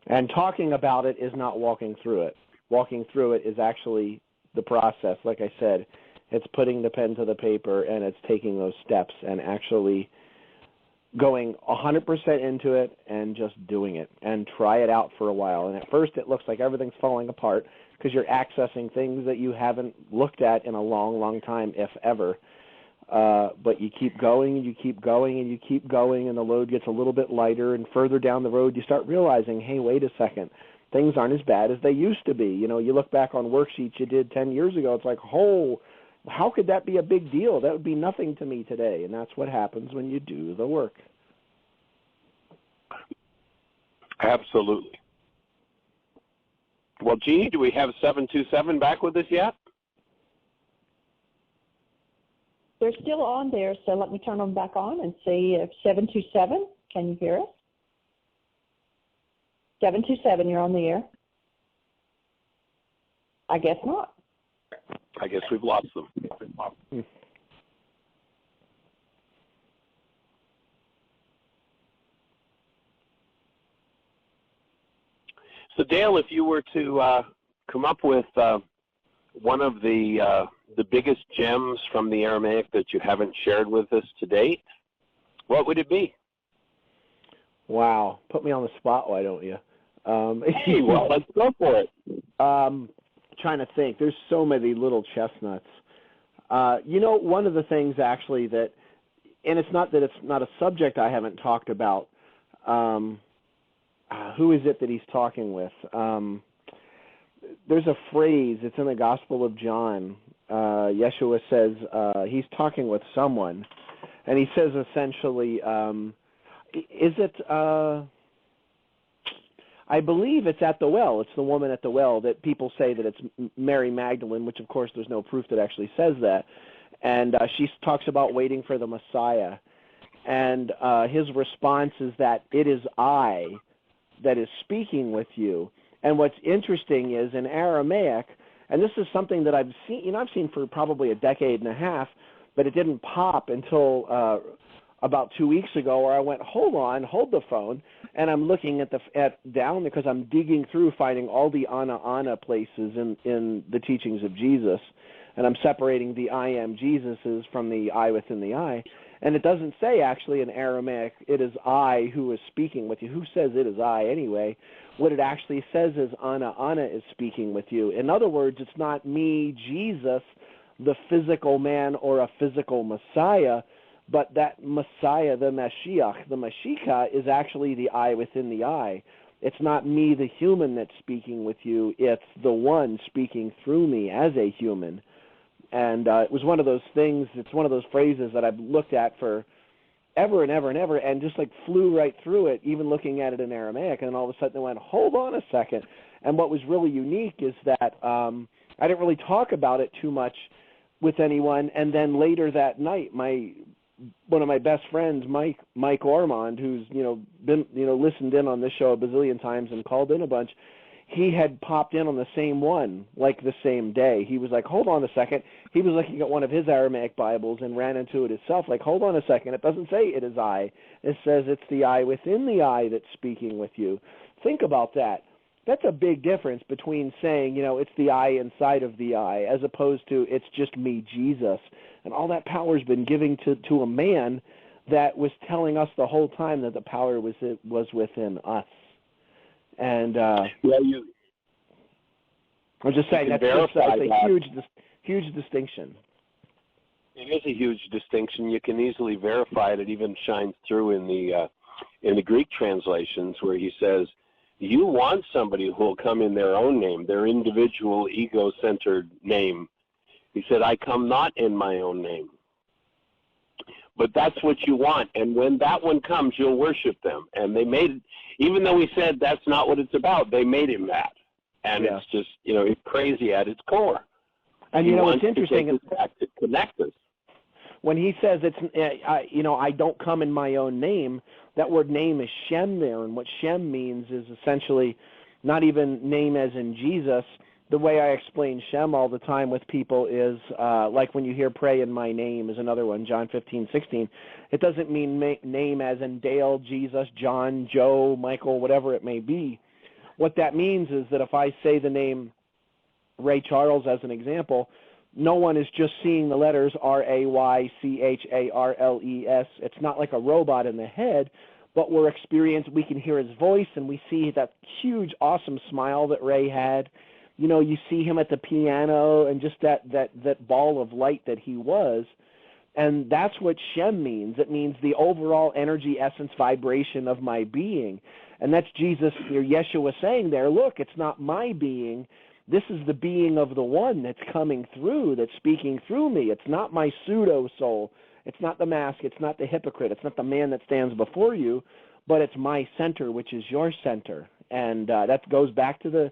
And talking about it is not walking through it. Walking through it is actually the process. Like I said, it's putting the pen to the paper, and it's taking those steps and actually going 100% into it and just doing it and try it out for a while. And at first it looks like everything's falling apart because you're accessing things that you haven't looked at in a long, long time, if ever. But you keep going and you keep going and you keep going, and the load gets a little bit lighter, and further down the road you start realizing, hey, wait a second, things aren't as bad as they used to be. You look back on worksheets you did 10 years ago, it's like, oh, how could that be a big deal? That would be nothing to me today. And that's what happens when you do the work. Absolutely. Well, Jeanie, do we have 727 back with us yet? They're still on there, so let me turn them back on and see if 727, can you hear us? 727, you're on the air. I guess not. I guess we've lost them. So, Dale, if you were to come up with one of the biggest gems from the Aramaic that you haven't shared with us to date, what would it be? Wow. Put me on the spot, why don't you? Hey, well, let's go for it. Trying to think. There's so many little chestnuts. One of the things actually that, and it's not that it's not a subject I haven't talked about. Who is it that he's talking with? There's a phrase, it's in the Gospel of John. Yeshua says he's talking with someone, and he says essentially, I believe it's at the well. It's the woman at the well that people say that it's Mary Magdalene, which of course there's no proof that actually says that. And she talks about waiting for the Messiah. And his response is that it is I that is speaking with you. And what's interesting is in Aramaic, and this is something that I've seen for probably a decade and a half, but it didn't pop until about 2 weeks ago, where I went, hold the phone, and I'm looking at down because I'm digging through, finding all the ana places in the teachings of Jesus, and I'm separating the I am Jesuses from the I within the I, and it doesn't say actually in Aramaic, it is I who is speaking with you. Who says it is I anyway? What it actually says is Ana is speaking with you. In other words, it's not me, Jesus, the physical man or a physical Messiah, but that Messiah, the Mashiach, the Mashika, is actually the I within the I. It's not me, the human, that's speaking with you. It's the one speaking through me as a human. And it was one of those things, it's one of those phrases that I've looked at for ever and ever and ever, and just like flew right through it, even looking at it in Aramaic, and all of a sudden I went, hold on a second. And what was really unique is that, I didn't really talk about it too much with anyone. And then later that night, one of my best friends, Mike Ormond, who's been listened in on this show a bazillion times and called in a bunch, he had popped in on the same one, like the same day. He was like, hold on a second. He was looking at one of his Aramaic Bibles and ran into it himself, like, hold on a second. It doesn't say it is I. It says it's the I within the I that's speaking with you. Think about that. That's a big difference between saying, it's the I inside of the I, as opposed to it's just me, Jesus. And all that power has been given to a man that was telling us the whole time that the power was within us. And I'm just saying that's a huge distinction. It is a huge distinction. You can easily verify it. It even shines through in the Greek translations where he says, you want somebody who will come in their own name, their individual ego-centered name. He said, I come not in my own name. But that's what you want. And when that one comes, you'll worship them. And they made, even though he said that's not what it's about, they made him that. And it's just, it's crazy at its core. And, it's interesting. To connect us. When he says I don't come in my own name, that word name is Shem there. And what Shem means is essentially not even name as in Jesus. The way I explain Shem all the time with people is like when you hear pray in my name is another one, John 15:16. It doesn't mean name as in Dale, Jesus, John, Joe, Michael, whatever it may be. What that means is that if I say the name Ray Charles as an example, no one is just seeing the letters Raycharles. It's not like a robot in the head, but we can hear his voice and we see that huge, awesome smile that Ray had. You see him at the piano and just that ball of light that he was. And that's what Shem means. It means the overall energy, essence, vibration of my being. And that's Jesus, Yeshua saying there, look, it's not my being. This is the being of the one that's coming through, that's speaking through me. It's not my pseudo-soul. It's not the mask. It's not the hypocrite. It's not the man that stands before you, but it's my center, which is your center. And that goes back to the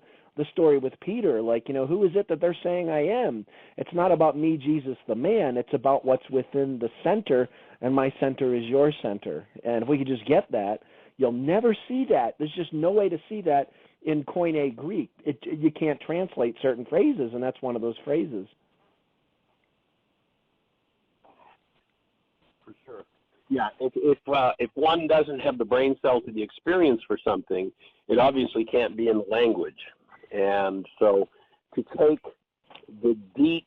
story with Peter. Like, who is it that they're saying I am? It's not about me, Jesus, the man. It's about what's within the center, and my center is your center. And if we could just get that, you'll never see that. There's just no way to see that in Koine Greek. You can't translate certain phrases, and that's one of those phrases. For sure. Yeah, if one doesn't have the brain cells to the experience for something, it obviously can't be in the language. And so to take the deep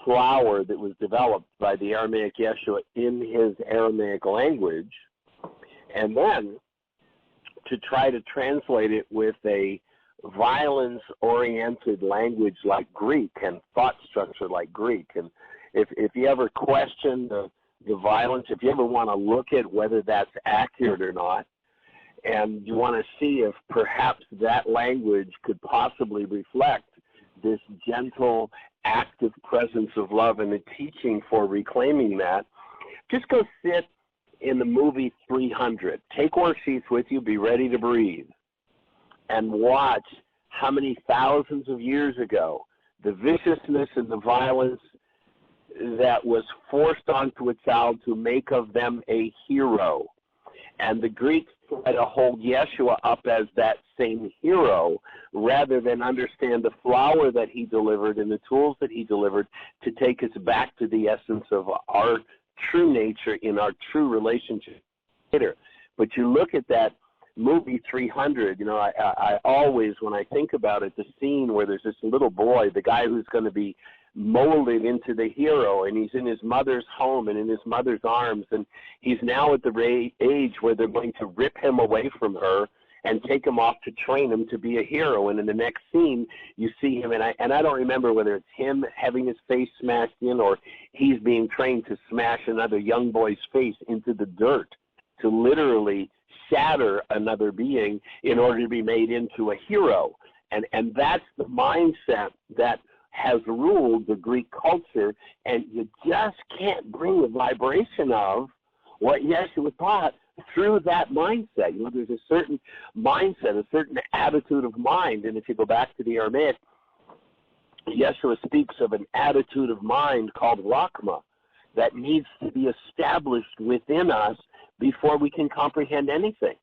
flower that was developed by the Aramaic Yeshua in his Aramaic language, and then to try to translate it with a violence-oriented language like Greek and thought structure like Greek. And if you ever question the violence, if you ever want to look at whether that's accurate or not, and you want to see if perhaps that language could possibly reflect this gentle, active presence of love and the teaching for reclaiming that, just go sit in the movie 300. Take worksheets with you, be ready to breathe, and watch how many thousands of years ago the viciousness and the violence that was forced onto a child to make of them a hero. And the Greeks try to hold Yeshua up as that same hero rather than understand the flower that he delivered and the tools that he delivered to take us back to the essence of our true nature in our true relationship later. But you look at that movie 300, I always, when I think about it, the scene where there's this little boy, the guy who's going to be molded into the hero, and he's in his mother's home and in his mother's arms, and he's now at the age where they're going to rip him away from her and take him off to train him to be a hero. And in the next scene, you see him, and I don't remember whether it's him having his face smashed in or he's being trained to smash another young boy's face into the dirt to literally shatter another being in order to be made into a hero. And that's the mindset that has ruled the Greek culture, and you just can't bring the vibration of what Yeshua taught through that mindset. There's a certain mindset, a certain attitude of mind, and if you go back to the Aramaic, Yeshua speaks of an attitude of mind called Rachma that needs to be established within us before we can comprehend anything.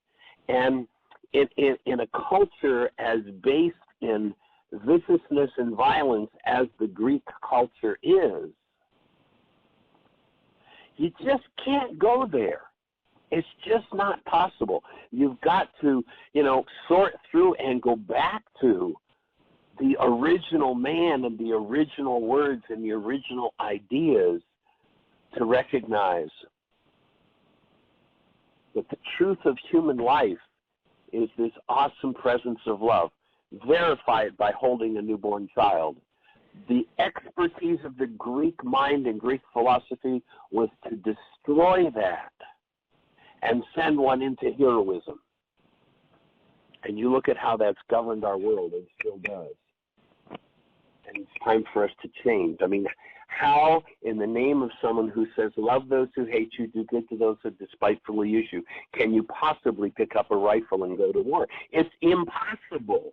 And in a culture as based in viciousness and violence as the Greek culture is, you just can't go there. It's just not possible. You've got to, sort through and go back to the original man and the original words and the original ideas to recognize that the truth of human life is this awesome presence of love. Verify it by holding a newborn child. The expertise of the Greek mind and Greek philosophy was to destroy that and send one into heroism. And you look at how that's governed our world, and still does. And it's time for us to change. I mean, how, in the name of someone who says, love those who hate you, do good to those who despitefully use you, can you possibly pick up a rifle and go to war? It's impossible.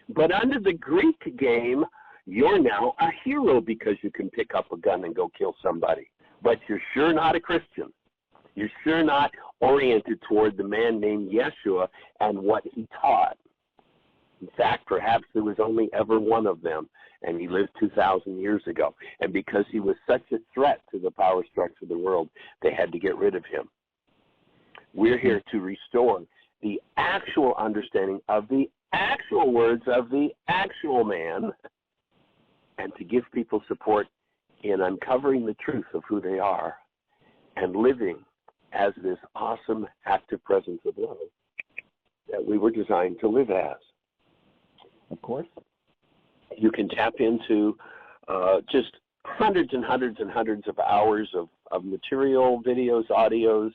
But under the Greek game, you're now a hero because you can pick up a gun and go kill somebody. But you're sure not a Christian. You're sure not oriented toward the man named Yeshua and what he taught. In fact, perhaps there was only ever one of them, and he lived 2,000 years ago. And because he was such a threat to the power structure of the world, they had to get rid of him. We're here to restore the actual understanding of the actual words of the actual man, and to give people support in uncovering the truth of who they are and living as this awesome active presence of love that we were designed to live as. Of course. You can tap into just hundreds and hundreds and hundreds of hours of material, videos, audios,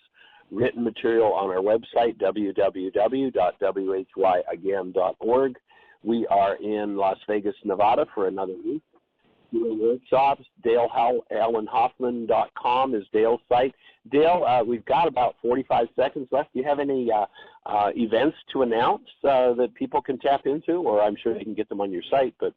written material on our website, www.whyagain.org. We are in Las Vegas, Nevada for another week doing workshops. DaleAllenHoffman.com is Dale's site. Dale, we've got about 45 seconds left. Do you have any events to announce that people can tap into, or I'm sure they can get them on your site? But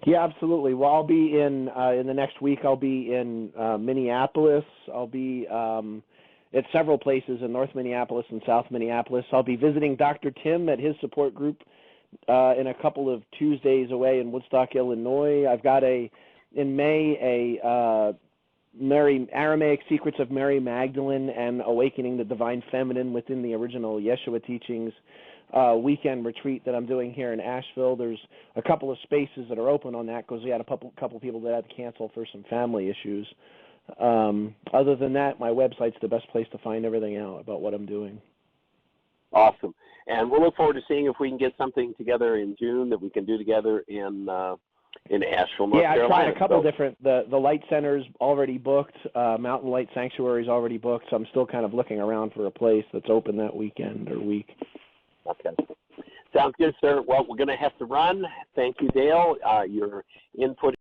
yeah, absolutely. Well, I'll be in the next week. I'll be in Minneapolis. I'll be at several places in North Minneapolis and South Minneapolis. I'll be visiting Dr. Tim at his support group in a couple of Tuesdays away in Woodstock, Illinois. I've got in May Aramaic Secrets of Mary Magdalene and Awakening the Divine Feminine within the original Yeshua teachings weekend retreat that I'm doing here in Asheville. There's a couple of spaces that are open on that because we had a couple people that had to cancel for some family issues. Other than that, my website's the best place to find everything out about what I'm doing. Awesome. And we'll look forward to seeing if we can get something together in June that we can do together in Asheville, North Carolina. Yeah, I've tried a couple different. The Light Center's already booked. Mountain Light Sanctuary's already booked. So I'm still kind of looking around for a place that's open that weekend or week. Okay. Sounds good, sir. Well, we're going to have to run. Thank you, Dale. Your input